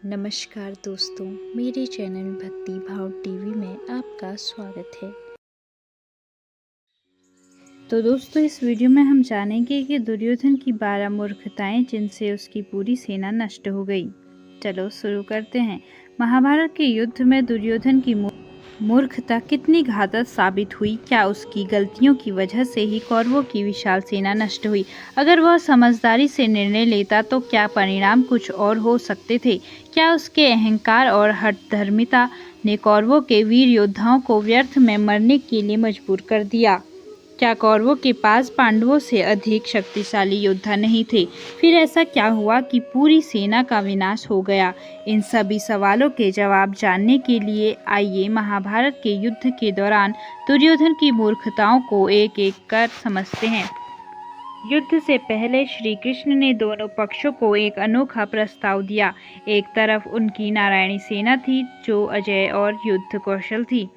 नमस्कार दोस्तों, मेरे चैनल भक्ति भाव टीवी में आपका स्वागत है। तो दोस्तों, इस वीडियो में हम जानेंगे कि दुर्योधन की 12 मूर्खताएं जिनसे उसकी पूरी सेना नष्ट हो गई। चलो शुरू करते हैं। महाभारत के युद्ध में दुर्योधन की मूर्खता कितनी घातक साबित हुई? क्या उसकी गलतियों की वजह से ही कौरवों की विशाल सेना नष्ट हुई? अगर वह समझदारी से निर्णय लेता तो क्या परिणाम कुछ और हो सकते थे? क्या उसके अहंकार और हठधर्मिता ने कौरवों के वीर योद्धाओं को व्यर्थ में मरने के लिए मजबूर कर दिया? क्या कौरवों के पास पांडवों से अधिक शक्तिशाली योद्धा नहीं थे? फिर ऐसा क्या हुआ कि पूरी सेना का विनाश हो गया? इन सभी सवालों के जवाब जानने के लिए आइए महाभारत के युद्ध के दौरान दुर्योधन की मूर्खताओं को एक एक कर समझते हैं। युद्ध से पहले श्री कृष्ण ने दोनों पक्षों को एक अनोखा प्रस्ताव दिया। एक तरफ उनकी नारायणी सेना थी जो अजय और युद्ध कौशल थी,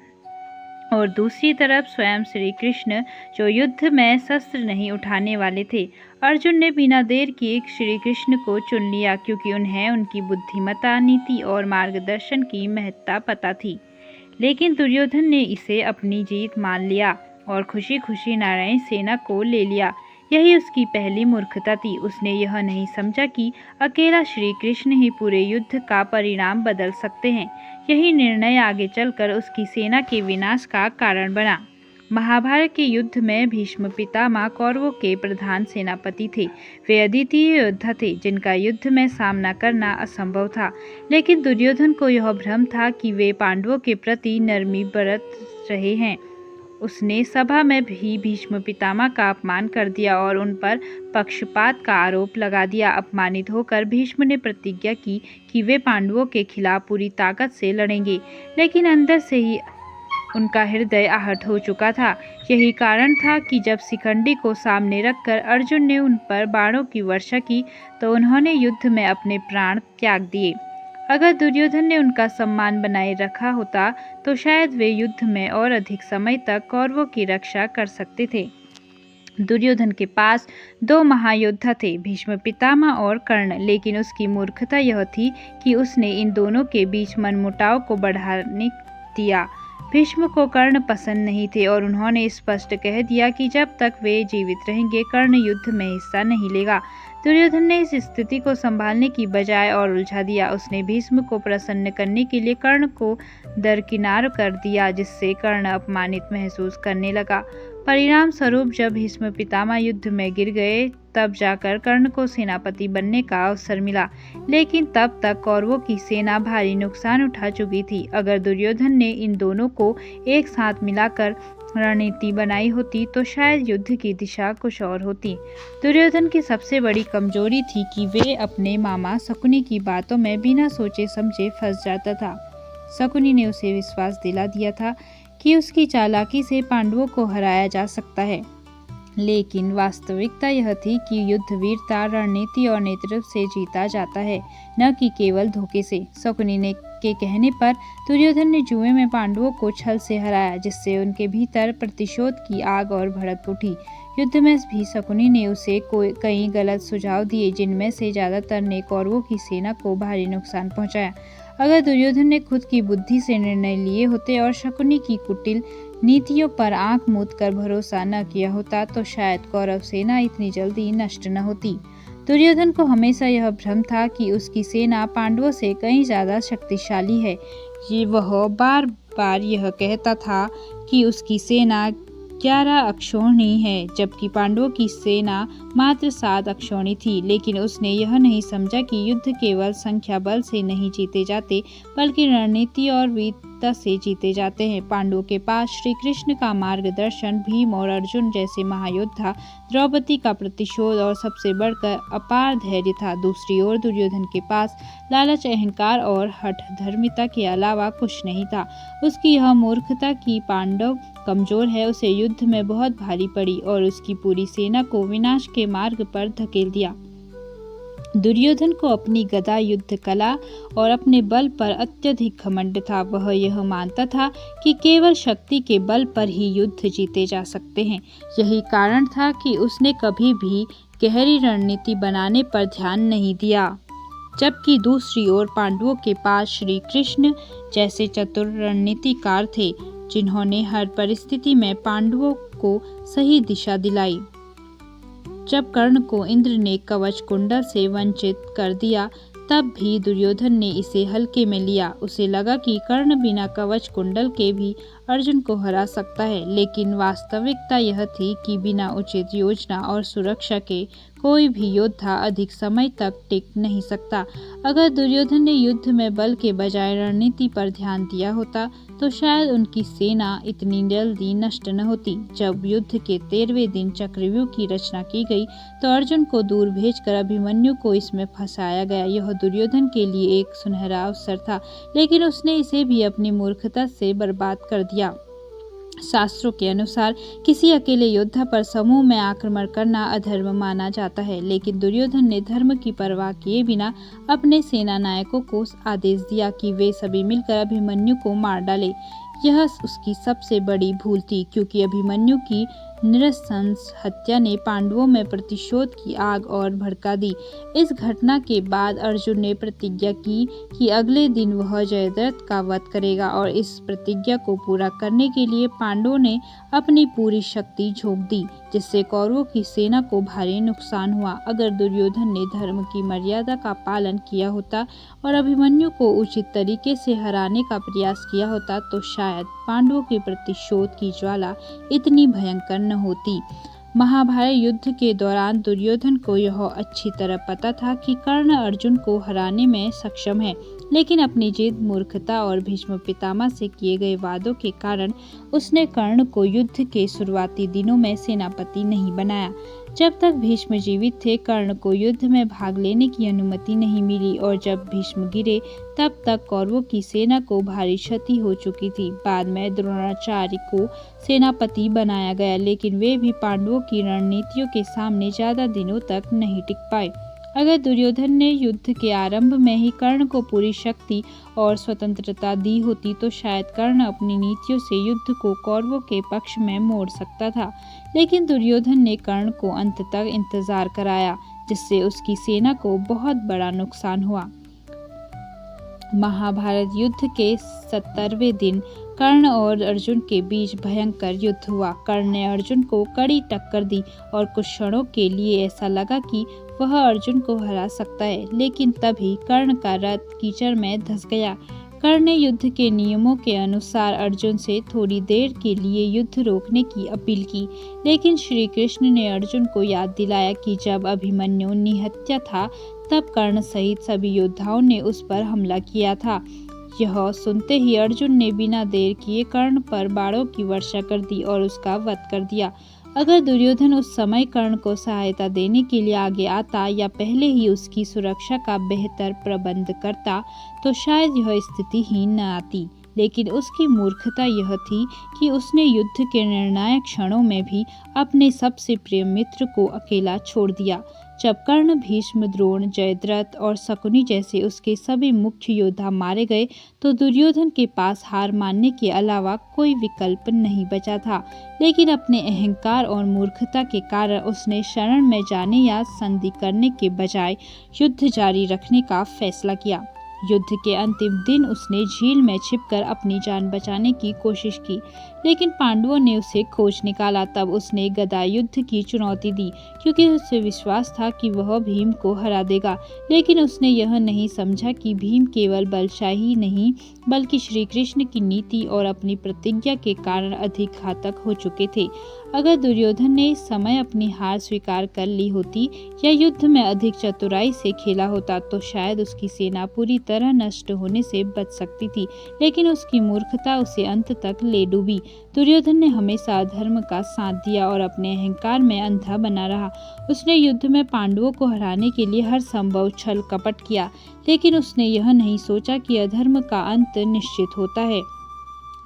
और दूसरी तरफ स्वयं श्री कृष्ण जो युद्ध में शस्त्र नहीं उठाने वाले थे। अर्जुन ने बिना देर किए श्री कृष्ण को चुन लिया क्योंकि उन्हें उनकी बुद्धिमत्ता, नीति और मार्गदर्शन की महत्ता पता थी। लेकिन दुर्योधन ने इसे अपनी जीत मान लिया और खुशी खुशी नारायण सेना को ले लिया। यही उसकी पहली मूर्खता थी। उसने यह नहीं समझा कि अकेला श्री कृष्ण ही पूरे युद्ध का परिणाम बदल सकते हैं। यही निर्णय आगे चलकर उसकी सेना के विनाश का कारण बना। महाभारत के युद्ध में भीष्म पितामह कौरवों के प्रधान सेनापति थे। वे अद्वितीय योद्धा थे जिनका युद्ध में सामना करना असंभव था। लेकिन दुर्योधन को यह भ्रम था कि वे पांडवों के प्रति नरमी बरत रहे हैं। उसने सभा में भी भीष्म पितामह का अपमान कर दिया और उन पर पक्षपात का आरोप लगा दिया। अपमानित होकर भीष्म ने प्रतिज्ञा की कि वे पांडवों के खिलाफ पूरी ताकत से लड़ेंगे, लेकिन अंदर से ही उनका हृदय आहत हो चुका था। यही कारण था कि जब शिखंडी को सामने रखकर अर्जुन ने उन पर बाणों की वर्षा की तो उन्होंने युद्ध में अपने प्राण त्याग दिए। अगर दुर्योधन ने उनका सम्मान बनाए रखा होता तो शायद वे युद्ध में और अधिक समय तक कौरवों की रक्षा कर सकते थे। दुर्योधन के पास दो महायोद्धा थे, भीष्म पितामह और कर्ण, लेकिन उसकी मूर्खता यह थी कि उसने इन दोनों के बीच मनमुटाव को बढ़ाने दिया। भीष्म को कर्ण पसंद नहीं थे और उन्होंने स्पष्ट कह दिया कि जब तक वे जीवित रहेंगे कर्ण युद्ध में हिस्सा नहीं लेगा। दुर्योधन ने इस स्थिति को संभालने की बजाय और उलझा दिया। उसने भीष्म को प्रसन्न करने के लिए कर्ण को दरकिनार कर दिया, जिससे कर्ण अपमानित महसूस करने लगा। परिणाम स्वरूप जब भीष्म पितामह युद्ध में गिर गए तब जाकर कर्ण को सेनापति बनने का अवसर मिला, लेकिन तब तक कौरवों की सेना भारी नुकसान उठा चुकी थी। अगर दुर्योधन ने इन दोनों को एक साथ मिलाकर रणनीति बनाई होती तो शायद युद्ध की दिशा कुछ और होती। दुर्योधन की सबसे बड़ी कमजोरी थी कि वे अपने मामा शकुनी की बातों में बिना सोचे समझे फंस जाता था। शकुनी ने उसे विश्वास दिला दिया था कि उसकी चालाकी से पांडवों को हराया जा सकता है, लेकिन वास्तविकता यह थी कि युद्ध वीरता, रणनीति और नेतृत्व से जीता जाता है, न कि केवल धोखे से। शकुनी ने के कहने पर दुर्योधन ने जुए में पांडवों को छल से हराया, जिससे उनके भीतर प्रतिशोध की आग और भड़क उठी। युद्ध में भी शकुनी ने उसे कई गलत सुझाव दिए, जिनमें से ज्यादातर ने कौरवों की सेना को भारी नुकसान पहुंचाया। अगर दुर्योधन ने खुद की बुद्धि से निर्णय लिए होते और शकुनी की कुटिल नीतियों पर आंख मूंद कर भरोसा न किया होता तो शायद कौरव सेना इतनी जल्दी नष्ट न होती। दुर्योधन को हमेशा यह भ्रम था कि उसकी सेना पांडवों से कहीं ज्यादा शक्तिशाली है। वह बार बार यह कहता था कि उसकी सेना 11 अक्षौहिणी है, जबकि पांडवों की सेना मात्र 7 अक्षौहिणी थी। लेकिन उसने यह नहीं समझा कि युद्ध केवल संख्या बल से नहीं जीते जाते, बल्कि रणनीति और वीरता से जीते जाते हैं। पांडवों के पास श्री कृष्ण का मार्गदर्शन, भीम और अर्जुन जैसे महायोद्धा, द्रौपदी का प्रतिशोध और सबसे बढ़कर अपार धैर्य था। दूसरी ओर दुर्योधन के पास लालच, अहंकार और हठधर्मिता के अलावा कुछ नहीं था। उसकी यह मूर्खता कि पांडव कमजोर है उसे युद्ध में बहुत भारी पड़ी और उसकी पूरी सेना को विनाश के मार्ग पर धकेल दिया। दुर्योधन को अपनी गदा युद्ध कला और अपने बल पर अत्यधिक घमंड था। वह यह मानता था कि केवल शक्ति के बल पर ही युद्ध जीते जा सकते हैं। यही कारण था कि उसने कभी भी गहरी रणनीति बनाने पर ध्यान नहीं दिया। जबकि दूसरी ओर पांडवों के पास श्री कृष्ण जैसे चतुर रणनीतिकार थे, जिन्होंने हर परिस्थिति में पांडवों को सही दिशा दिलाई। जब कर्ण को इंद्र ने कवच कुंडल से वंचित कर दिया, तब भी दुर्योधन ने इसे हल्के में लिया। उसे लगा कि कर्ण बिना कवच कुंडल के भी अर्जुन को हरा सकता है, लेकिन वास्तविकता यह थी कि बिना उचित योजना और सुरक्षा के कोई भी योद्धा अधिक समय तक टिक नहीं सकता। अगर दुर्योधन ने युद्ध में बल के बजाय रणनीति पर ध्यान दिया होता, तो शायद उनकी सेना इतनी जल्दी नष्ट न होती। जब युद्ध के 13वें दिन चक्रव्यूह की रचना की गई, तो अर्जुन को दूर भेजकर अभिमन्यु को इसमें फंसाया गया। यह दुर्योधन के लिए एक सुनहरा अवसर था, लेकिन उसने इसे भी अपनी मूर्खता से बर्बाद कर दिया। शास्त्रों के अनुसार किसी अकेले योद्धा पर समूह में आक्रमण करना अधर्म माना जाता है, लेकिन दुर्योधन ने धर्म की परवाह किए बिना अपने सेना नायकों को आदेश दिया कि वे सभी मिलकर अभिमन्यु को मार डालें। यह उसकी सबसे बड़ी भूल थी, क्योंकि अभिमन्यु की नृशंस हत्या ने पांडवों में प्रतिशोध की आग और भड़का दी। इस घटना के बाद अर्जुन ने प्रतिज्ञा की कि अगले दिन वह जयद्रथ का वध करेगा, और इस प्रतिज्ञा को पूरा करने के लिए पांडवों ने अपनी पूरी शक्ति झोंक दी, जिससे कौरवों की सेना को भारी नुकसान हुआ। अगर दुर्योधन ने धर्म की मर्यादा का पालन किया होता और अभिमन्यु को उचित तरीके से हराने का प्रयास किया होता, तो शायद पांडवों के प्रतिशोध की ज्वाला इतनी भयंकर न होती। महाभारत युद्ध के दौरान दुर्योधन को यह अच्छी तरह पता था कि कर्ण अर्जुन को हराने में सक्षम है, लेकिन अपनी जिद, मूर्खता और भीष्म पितामह से किए गए वादों के कारण उसने कर्ण को युद्ध के शुरुआती दिनों में सेनापति नहीं बनाया। जब तक भीष्म जीवित थे, कर्ण को युद्ध में भाग लेने की अनुमति नहीं मिली, और जब भीष्म गिरे, तब तक कौरवों की सेना को भारी क्षति हो चुकी थी। बाद में द्रोणाचार्य को सेनापति बनाया गया, लेकिन वे भी पांडवों की रणनीतियों के सामने ज्यादा दिनों तक नहीं टिक पाए। अगर दुर्योधन ने युद्ध के आरंभ में ही कर्ण को पूरी शक्ति और स्वतंत्रता दी होती, तो शायद कर्ण अपनी नीतियों से युद्ध को कौरवों के पक्ष में मोड़ सकता था। लेकिन दुर्योधन ने कर्ण को अंत तक इंतजार कराया, जिससे उसकी सेना को बहुत बड़ा नुकसान हुआ। महाभारत युद्ध के 70वें दिन कर्ण और अर्जुन के बीच भयंकर युद्ध हुआ। कर्ण ने अर्जुन को कड़ी टक्कर दी, और कुछ क्षणों के लिए ऐसा लगा कि वह अर्जुन को हरा सकता है, लेकिन तभी कर्ण का रथ कीचड़ में धंस गया। कर्ण ने युद्ध के नियमों के अनुसार अर्जुन से थोड़ी देर के लिए युद्ध रोकने की अपील की, लेकिन श्री कृष्ण ने अर्जुन को याद दिलाया कि जब अभिमन्यु निहत्या था, तब कर्ण सहित सभी योद्धाओं ने उस पर हमला किया था। यह सुनते ही अर्जुन ने बिना देर किए कर्ण पर बाणों की वर्षा कर दी और उसका वध कर दिया। अगर दुर्योधन उस समय कर्ण को सहायता देने के लिए आगे आता या पहले ही उसकी सुरक्षा का बेहतर प्रबंध करता, तो शायद यह स्थिति ही न आती। लेकिन उसकी मूर्खता यह थी कि उसने युद्ध के निर्णायक क्षणों में भी अपने सबसे प्रिय मित्र को अकेला छोड़ दिया। जब कर्ण, भीष्म, द्रोण, जयद्रथ और शकुनी जैसे उसके सभी मुख्य योद्धा मारे गए, तो दुर्योधन के पास हार मानने के अलावा कोई विकल्प नहीं बचा था। लेकिन अपने अहंकार और मूर्खता के कारण उसने शरण में जाने या संधि करने के बजाय युद्ध जारी रखने का फैसला किया। युद्ध के अंतिम दिन उसने झील में छिपकर अपनी जान बचाने की कोशिश की, लेकिन पांडवों ने उसे खोज निकाला। तब उसने गदा युद्ध की चुनौती दी, क्योंकि उसे विश्वास था कि वह भीम को हरा देगा। लेकिन उसने यह नहीं समझा कि भीम केवल बलशाही नहीं, बल्कि श्री कृष्ण की नीति और अपनी प्रतिज्ञा के कारण अधिक घातक हो चुके थे। अगर दुर्योधन ने इस समय अपनी हार स्वीकार कर ली होती या युद्ध में अधिक चतुराई से खेला होता, तो शायद उसकी सेना पूरी तरह नष्ट होने से बच सकती थी। लेकिन उसकी मूर्खता उसे अंत तक ले डूबी। दुर्योधन ने हमेशा अधर्म का साथ दिया और अपने अहंकार में अंधा बना रहा। उसने युद्ध में पांडवों को हराने के लिए हर संभव छल कपट किया, लेकिन उसने यह नहीं सोचा कि अधर्म का अंत निश्चित होता है।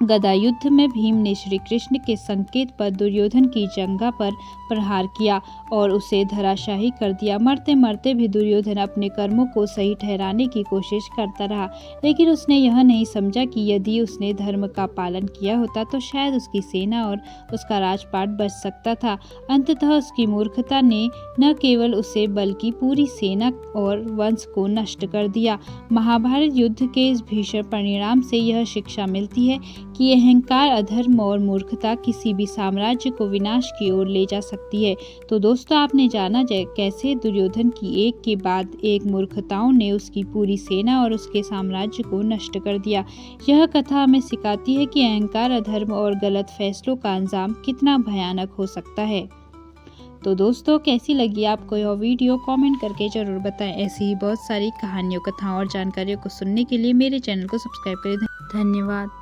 गदा युद्ध में भीम ने श्री कृष्ण के संकेत पर दुर्योधन की जंघा पर प्रहार किया और उसे धराशायी कर दिया। मरते मरते भी दुर्योधन अपने कर्मों को सही ठहराने की कोशिश करता रहा, लेकिन उसने यह नहीं समझा कि यदि उसने धर्म का पालन किया होता तो शायद उसकी सेना और उसका राजपाट बच सकता था। अंततः उसकी मूर्खता ने न केवल उसे बल्कि पूरी सेना और वंश को नष्ट कर दिया। महाभारत युद्ध के इस भीषण परिणाम से यह शिक्षा मिलती है कि अहंकार, अधर्म और मूर्खता किसी भी साम्राज्य को विनाश की ओर ले जा सकती है। तो दोस्तों, आपने जाना कैसे दुर्योधन की एक के बाद एक मूर्खताओं ने उसकी पूरी सेना और उसके साम्राज्य को नष्ट कर दिया। यह कथा हमें सिखाती है कि अहंकार, अधर्म और गलत फैसलों का अंजाम कितना भयानक हो सकता है। तो दोस्तों, कैसी लगी आपको यह वीडियो कमेंट करके ज़रूर बताएं। ऐसी ही बहुत सारी कहानियों, कथाओं और जानकारियों को सुनने के लिए मेरे चैनल को सब्सक्राइब करें। धन्यवाद।